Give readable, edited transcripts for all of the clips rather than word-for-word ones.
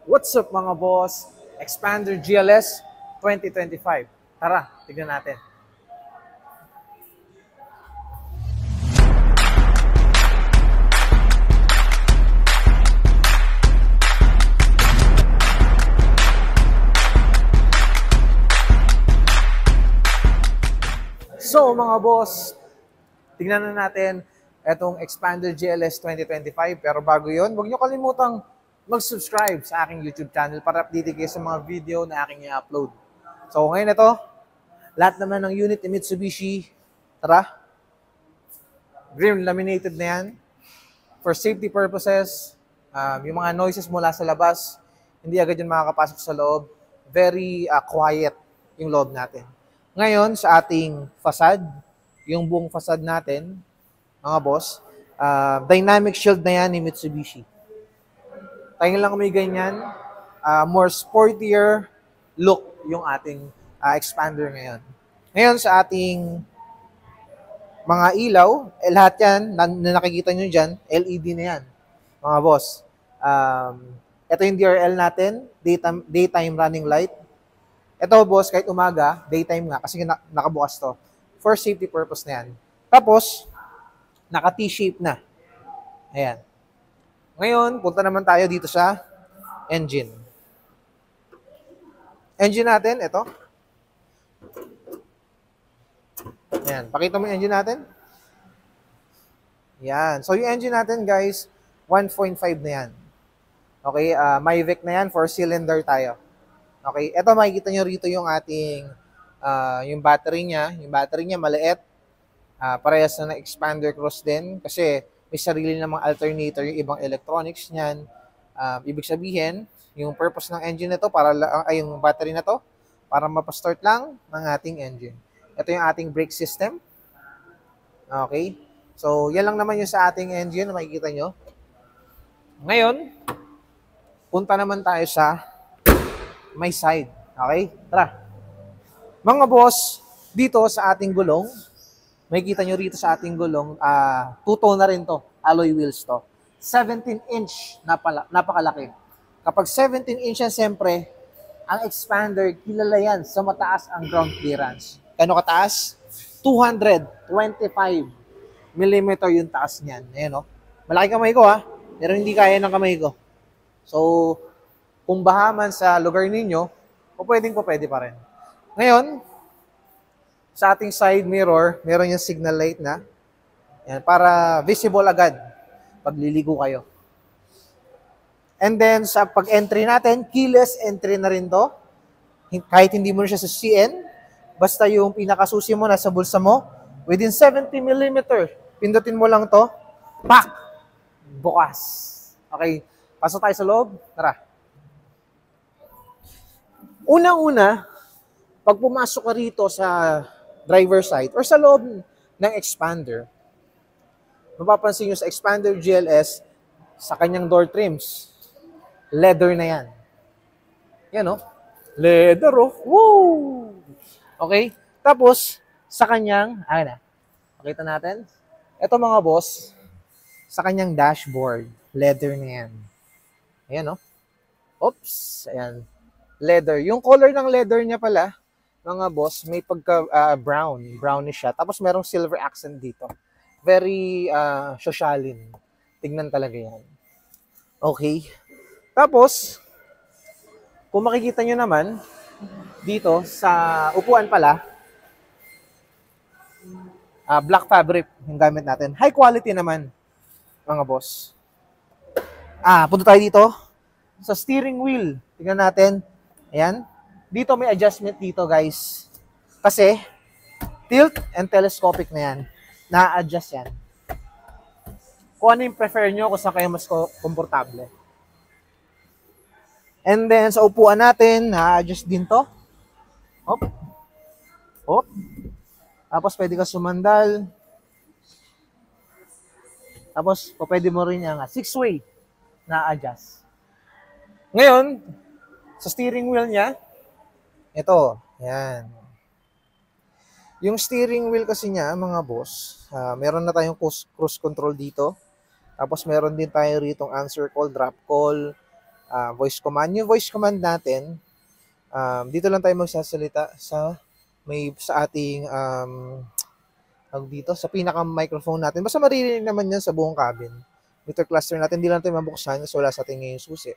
What's up mga boss? Expander GLS 2025. Tara, tignan natin. So mga boss, tignan na natin itong Expander GLS 2025. Pero bago yon, huwag nyo kalimutang mag-subscribe sa aking YouTube channel para update kayo sa mga video na aking i-upload. So ngayon ito, lahat naman ng unit ni Mitsubishi, tara, green laminated na yan. For safety purposes, yung mga noises mula sa labas, hindi agad yun makakapasok sa loob. Very quiet yung loob natin. Ngayon, sa ating facade, yung buong facade natin, mga boss, dynamic shield na yan ni Mitsubishi. Tayo lang may ganyan, more sportier look yung ating expander ngayon. Ngayon, sa ating mga ilaw, lahat yan, na nakikita nyo dyan, LED na yan, mga boss. Ito yung DRL natin, daytime running light. Ito, boss, kahit umaga, daytime nga, kasi nakabukas to. For safety purpose na yan. Tapos, naka-T-shape na. Ayan. Ngayon, punta naman tayo dito sa engine. Engine natin, ito. Ayan. Pakita mo yung engine natin. Ayan. So, yung engine natin, guys, 1.5 na yan. Okay, Mavic na yan, 4-cylinder tayo. Okay, ito makikita nyo rito yung ating, yung battery niya. Yung battery niya maliit. Parehas na expander cross din. Kasi may sarili namang alternator yung ibang electronics niyan. Ibig sabihin, yung purpose ng engine nito, yung battery na to, para mapastart lang ng ating engine. Ito yung ating brake system. Okay. So, yan lang naman yung sa ating engine na makikita nyo. Ngayon, punta naman tayo sa may side. Okay? Tara. Mga boss, dito sa ating gulong, makikita nyo rito sa ating gulong, two-tone na rin to. Alloy wheels to. 17-inch, napakalaki. Kapag 17-inch yan, siyempre, ang expander, kilala yan sa mataas ang ground clearance. Kano kataas? 225 mm yung taas niyan. Ayan, no? Malaki kamay ko, ha? Pero hindi kaya ng kamay ko. So, kung baha man sa lugar ninyo, pwede pa rin. Ngayon, sa ating side mirror, meron yung signal light na. Yan, para visible agad pag liligo kayo. And then, sa pag-entry natin, keyless entry na rin to. Kahit hindi mo na siya sa CN, basta yung pinakasusi mo nasa bulsa mo, within 70 mm, pindutin mo lang to, pak! Bukas. Okay, pasok tayo sa loob. Tara. Unang-una, pag pumasok ka rito sa driver side or sa loob ng expander, mapapansin nyo sa Expander GLS, sa kanyang door trims, leather na yan. Yan, oh. Leather, oh. Woo! Okay? Tapos, sa kanyang, na. Pakita natin. Ito mga boss, sa kanyang dashboard, leather na yan. Ayan, oh. Oops. Ayan. Leather. Yung color ng leather niya pala, mga boss, may pagka brownish siya. Tapos merong silver accent dito. Very socialin. Tignan talaga yan. Okay. Tapos, kung makikita nyo naman, dito sa upuan pala, black fabric yung gamit natin. High quality naman, mga boss. Punta tayo dito sa steering wheel. Tignan natin. Ayan. Dito may adjustment dito, guys. Kasi, tilt and telescopic na yan. Na-adjust yan. Kung ano yung prefer nyo, kung saan kayo mas komportable. And then, sa upuan natin, na-adjust din to. Hop. Hop. Tapos, pwede ka sumandal. Tapos, pwede mo rin yung 6-way na-adjust. Ngayon, sa steering wheel niya, ito, yan. Yung steering wheel kasi niya, mga boss, meron na tayong cruise control dito. Tapos meron din tayo rito answer call, drop call, voice command. Yung voice command natin, dito lang tayo magsasalita sa ating dito sa pinaka-microphone natin. Basta maririnig naman yan sa buong cabin. Meter cluster natin, hindi lang tayo mabuksan kasi wala sa ating ngayong susi.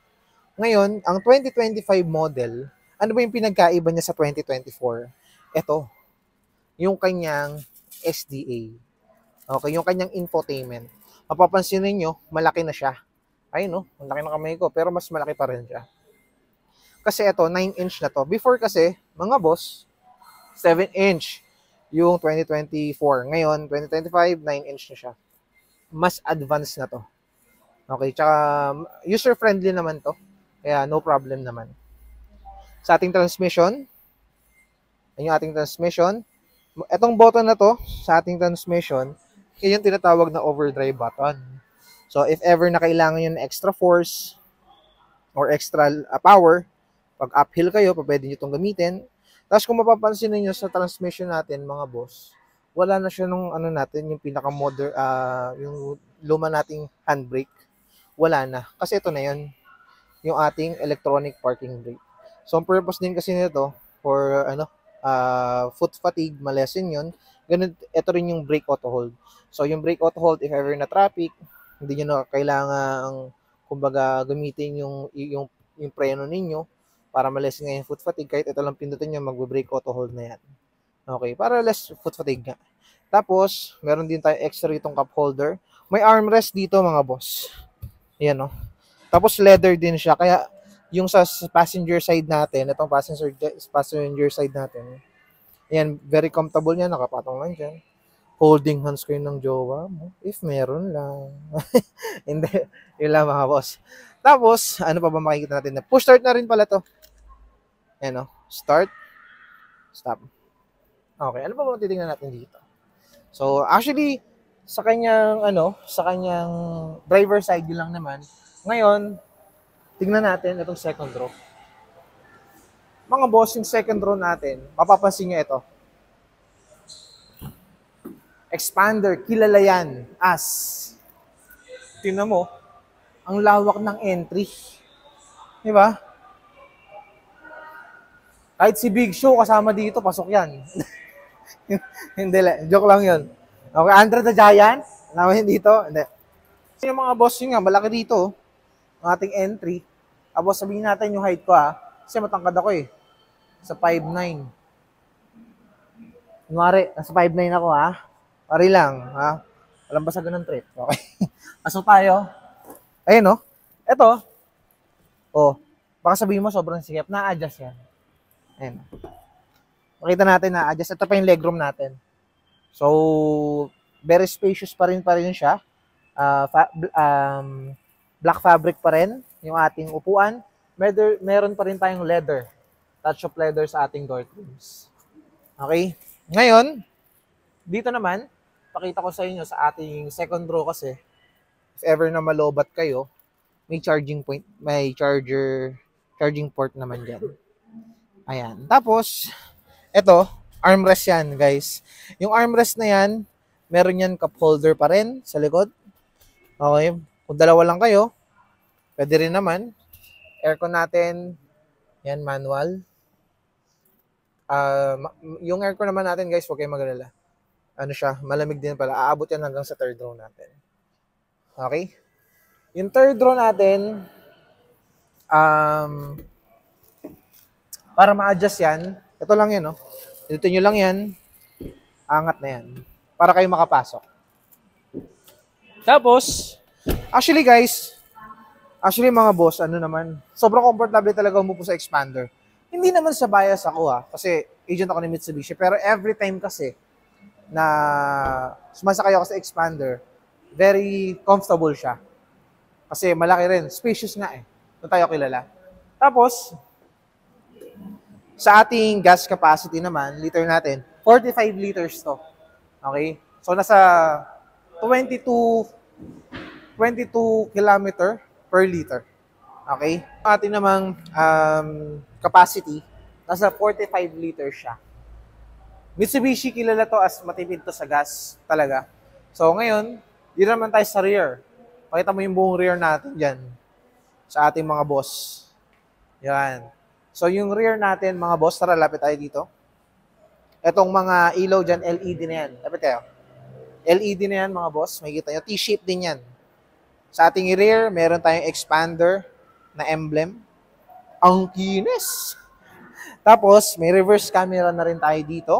Ngayon, ang 2025 model, ano ba yung pinagkaiba niya sa 2024? Ito, yung kanyang SDA. Okay, yung kanyang infotainment. Mapapansin niyo, malaki na siya. Ayun, no? Ang laki ng kamay ko, pero mas malaki pa rin siya. Kasi ito, 9-inch na to. Before kasi, mga boss, 7-inch yung 2024. Ngayon, 2025, 9-inch na siya. Mas advanced na to. Okay, tsaka user-friendly naman to. Kaya no problem naman. Sa ating transmission, ayun yung ating transmission. Etong button na to, sa ating transmission, yun yung tinatawag na overdrive button. So, if ever na kailangan yun extra force or extra power, pag uphill kayo, pwede nyo itong gamitin. Tapos kung mapapansin niyo sa transmission natin, mga boss, wala na siya nung ano natin, yung pinaka-modern, yung luma nating handbrake. Wala na. Kasi ito na yun, yung ating electronic parking brake. So, ang purpose din kasi nito, for foot fatigue, malesen yun. Ganun, ito rin yung brake auto hold. So, yung brake auto hold, if ever na traffic, hindi nyo na kailangan, kumbaga, gamitin yung preno ninyo para malesen nga yung foot fatigue. Kahit ito lang pindutin nyo, mag-brake auto hold na yan. Okay, para less foot fatigue nga. Tapos, meron din tayo extra itong cup holder. May armrest dito, mga boss. Ayan, no? Tapos, leather din siya. Kaya, yung sa passenger side natin, itong passenger side natin, ayan, very comfortable niya. Nakapatong lang dyan. Holding hands kayo ng jowa mo. If meron lang. Hindi. Yun lang, mga boss. Tapos, ano pa ba makikita natin? Push start na rin pala to. Ayan, no? Start. Stop. Okay, ano pa ba titingnan natin dito? So, actually, sa kanyang driver side yun lang naman. Ngayon, tingnan natin itong second row. Mga boss, yung second row natin, mapapansin nyo ito. Expander, kilala yan as, tingnan mo, ang lawak ng entry. Di ba? Kahit si Big Show kasama dito, pasok yan. Hindi lang, joke lang yun. Okay, Andre the Giant, alam mo dito? Hindi. Yung mga boss yun nga, malaki dito, ang ating entry. Tapos sabihin natin yung height ko kasi matangkad ako sa 5'9". Kunwari, nasa 5'9 ako Pari lang, walang basta ganun trip. Okay. Pasok tayo. Ayun, no? Ito. Baka sabihin mo sobrang sikip. Na-adjust yan. Ayun. Makita natin na-adjust. Ito pa yung legroom natin. So, very spacious pa rin siya. Black fabric pa rin yung ating upuan. Meron pa rin tayong leather. Touch of leather sa ating door trims. Okay? Ngayon, dito naman, pakita ko sa inyo sa ating second row kasi if ever na malobat kayo, may charging port naman dyan. Ayan. Tapos, eto, armrest yan, guys. Yung armrest na yan, meron yan cup holder pa rin sa likod. Okay. Kung dalawa lang kayo, pwede rin naman. Aircon natin, yan, manual. Yung aircon naman natin, guys, huwag kayong mag-alala. Ano siya, malamig din pala. Aabot yan hanggang sa third row natin. Okay? Yung third row natin, para ma-adjust yan, ito lang yan, no? Dito nyo lang yan, angat na yan, para kayo makapasok. Tapos, actually mga boss, sobrang comfortable talaga umupo sa expander. Hindi naman sa bias ako kasi agent ako ni Mitsubishi, pero every time kasi, na sumasakay ako sa expander, very comfortable siya. Kasi malaki rin. Spacious nga Doon tayo kilala. Tapos, sa ating gas capacity naman, liter natin, 45 liters to. Okay? So, nasa 22 kilometer per liter. Okay? Ating namang capacity, nasa 45 liters siya. Mitsubishi, kilala to as matipid to sa gas talaga. So ngayon, dito naman tayo sa rear. Pakita mo yung buong rear natin dyan. sa ating mga boss. Yan. So, yung rear natin, mga boss, tara, lapit tayo dito. Etong mga ilaw dyan, LED na yan. Lapit tayo. LED na yan, mga boss. Makikita nyo, T-shape din yan. Sa ating rear, meron tayong expander na emblem. Ang kinis! Tapos, may reverse camera na rin tayo dito.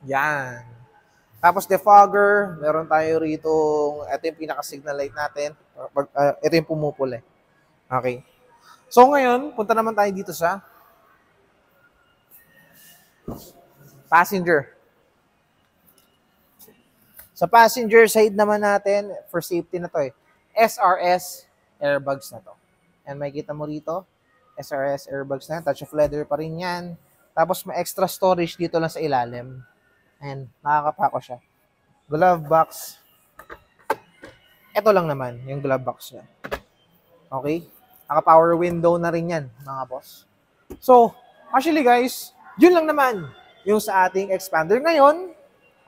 Yan. Tapos, defogger. Meron tayo rito, ito yung pinaka-signal light natin. Ito yung pumupuli. Okay. So, ngayon, punta naman tayo dito sa passenger. Sa passenger side naman natin, for safety na to SRS airbags na to. And makikita mo rito, SRS airbags na yan. Touch of leather pa rin yan. Tapos may extra storage dito lang sa ilalim. And nakakapako siya. Glove box. Ito lang naman, yung glove box niya. Okay? Naka-power window na rin yan, mga boss. So, actually guys, yun lang naman yung sa ating expander. Ngayon,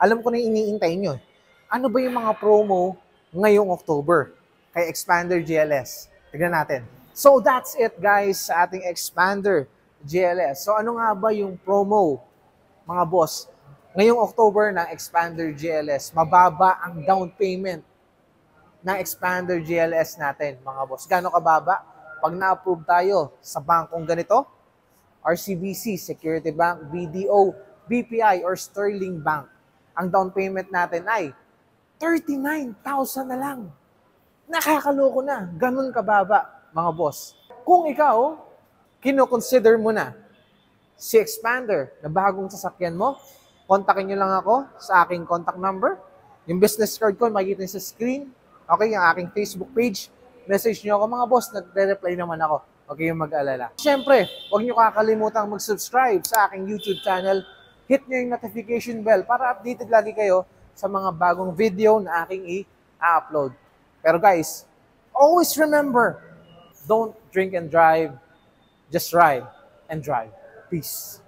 alam ko na yung iniintay nyo. Ano ba yung mga promo ngayong October kay Expander GLS? Tignan natin. So, that's it guys sa ating Expander GLS. So, ano nga ba yung promo, mga boss? Ngayong October ng Expander GLS, mababa ang down payment ng Expander GLS natin, mga boss. Gano'ng kababa? Pag na-approve tayo sa bankong ganito, RCBC, Security Bank, BDO, BPI, or Sterling Bank, ang down payment natin ay 39,000 na lang. Nakakaloko na. Ganun kababa, mga boss. Kung ikaw, kino-consider mo na si Expander na bagong sasakyan mo, kontakin nyo lang ako sa aking contact number. Yung business card ko, makikita nyo sa screen. Okay, yung aking Facebook page. Message nyo ako, mga boss, nagre-reply naman ako. Huwag kayong mag-alala. Siyempre, huwag nyo kakalimutan mag-subscribe sa aking YouTube channel. Hit nyo yung notification bell para updated lagi kayo sa mga bagong video na aking i-upload. Pero guys, always remember, don't drink and drive, just ride and drive. Peace.